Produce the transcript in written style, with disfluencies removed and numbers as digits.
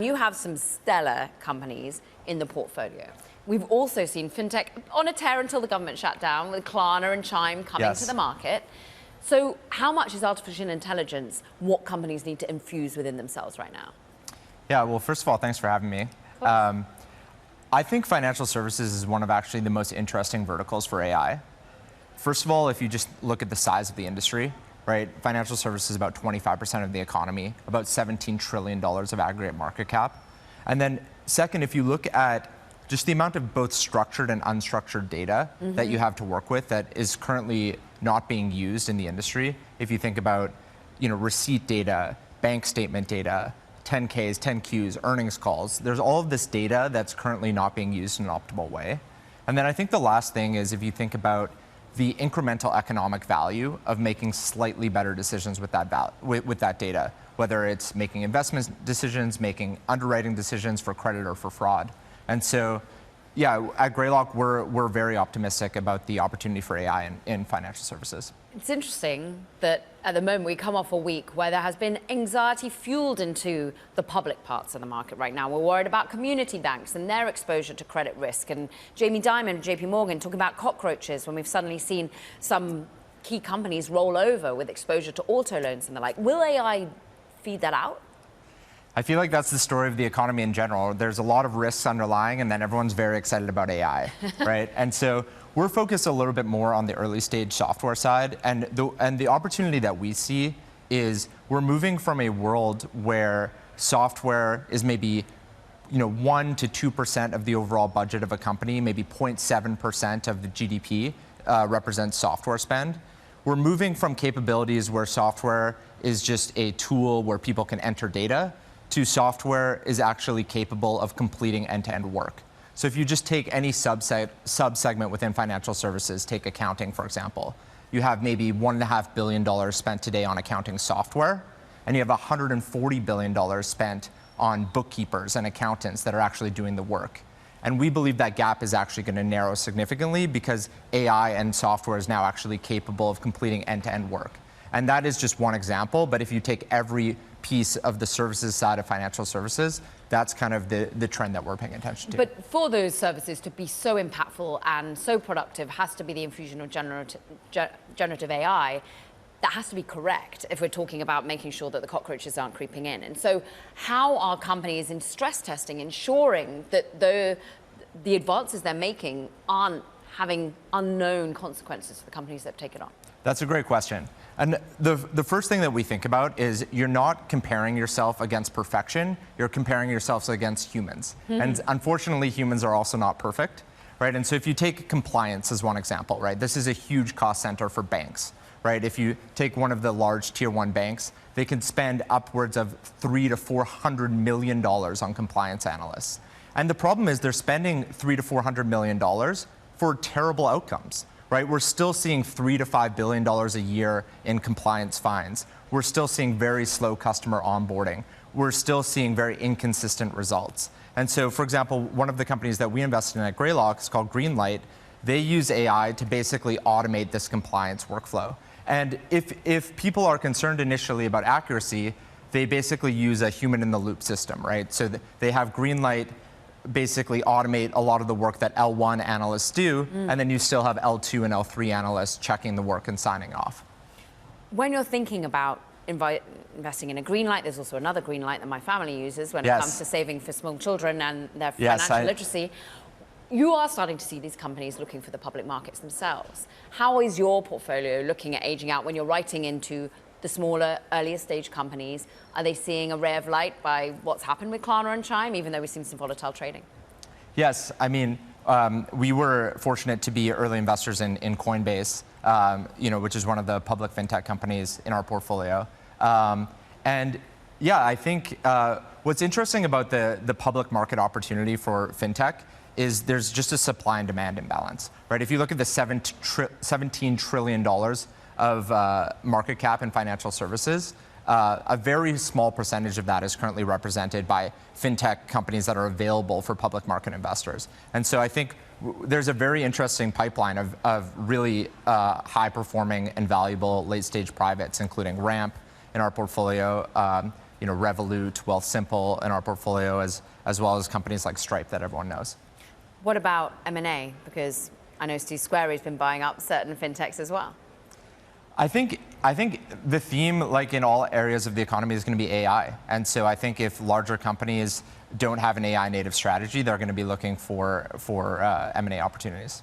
You have some stellar companies in the portfolio. We've also seen fintech on a tear until the government shut down, with Klarna and Chime coming to the market. So how much is artificial intelligence what companies need to infuse within themselves right now? Yeah, well, first of all, thanks for having me. I think financial services is one of actually the most interesting verticals for AI. First of all, if you just look at the size of the industry, right? Financial services is about 25% of the economy, about $17 trillion of aggregate market cap. And then second, if you look at just the amount of both structured and unstructured data that you have to work with that is currently not being used in the industry. If you think about, receipt data, bank statement data, 10Ks, 10Qs, earnings calls, there's all of this data that's currently not being used in an optimal way. And then I think the last thing is if you think about the incremental economic value of making slightly better decisions with that data, whether it's making investment decisions, making underwriting decisions for credit or for fraud. And so, yeah, at Greylock, we're very optimistic about the opportunity for AI in financial services. It's interesting that at the moment we come off a week where there has been anxiety fueled into the public parts of the market right now. We're worried about community banks and their exposure to credit risk. And Jamie Dimon of JP Morgan talking about cockroaches when we've suddenly seen some key companies roll over with exposure to auto loans and the like. Will AI feed that out? I feel like that's the story of the economy in general. There's a lot of risks underlying, and then everyone's very excited about AI, right? And so we're focused a little bit more on the early stage software side, and the opportunity that we see is we're moving from a world where software is maybe 1 to 2% of the overall budget of a company, maybe 0.7% of the GDP represents software spend. We're moving from capabilities where software is just a tool where people can enter data to software is actually capable of completing end-to-end work. So if you just take any sub-segment within financial services, take accounting, for example, you have maybe $1.5 billion spent today on accounting software, and you have $140 billion spent on bookkeepers and accountants that are actually doing the work. And we believe that gap is actually going to narrow significantly because AI and software is now actually capable of completing end-to-end work. And that is just one example, but if you take every piece of the services side of financial services, that's kind of the trend that we're paying attention to. But for those services to be so impactful and so productive has to be the infusion of generative AI. That has to be correct if we're talking about making sure that the cockroaches aren't creeping in. And so how are companies in stress testing ensuring that the advances they're making aren't having unknown consequences for the companies that take it on? That's a great question. And the first thing that we think about is you're not comparing yourself against perfection, you're comparing yourselves against humans. And unfortunately, humans are also not perfect, right? And so if you take compliance as one example, right? This is a huge cost center for banks, right? If you take one of the large tier 1 banks, they can spend upwards of $300 to $400 million on compliance analysts. And the problem is they're spending $300 to $400 million for terrible outcomes. Right, we're still seeing $3 to $5 billion a year in compliance fines. We're still seeing very slow customer onboarding. We're still seeing very inconsistent results. And so, for example, one of the companies that we invested in at Greylock is called Greenlight. They use AI to basically automate this compliance workflow. And if people are concerned initially about accuracy, they basically use a human-in-the-loop system, right? So they have Greenlight basically automate a lot of the work that L1 analysts do, and then you still have L2 and L3 analysts checking the work and signing off. When you're thinking about investing in a Greenlight, there's also another Greenlight that my family uses when it comes to saving for small children and their financial literacy. You are starting to see these companies looking for the public markets themselves. How is your portfolio looking at aging out when you're writing into the smaller, earlier stage companies? Are they seeing a ray of light by what's happened with Klarna and Chime, even though we've seen some volatile trading? Yes, I mean, we were fortunate to be early investors in Coinbase, which is one of the public fintech companies in our portfolio. And yeah, I think what's interesting about the public market opportunity for fintech is there's just a supply and demand imbalance, right? If you look at the $17 trillion of market cap in financial services, a very small percentage of that is currently represented by fintech companies that are available for public market investors. And so I think there's a very interesting pipeline of really high-performing and valuable late-stage privates, including Ramp in our portfolio, Revolut, Wealthsimple in our portfolio, as well as companies like Stripe that everyone knows. What about M&A? Because I know Steve Squary's been buying up certain fintechs as well. I think the theme, like in all areas of the economy, is going to be AI. And so I think if larger companies don't have an AI native strategy, they're going to be looking for M&A opportunities.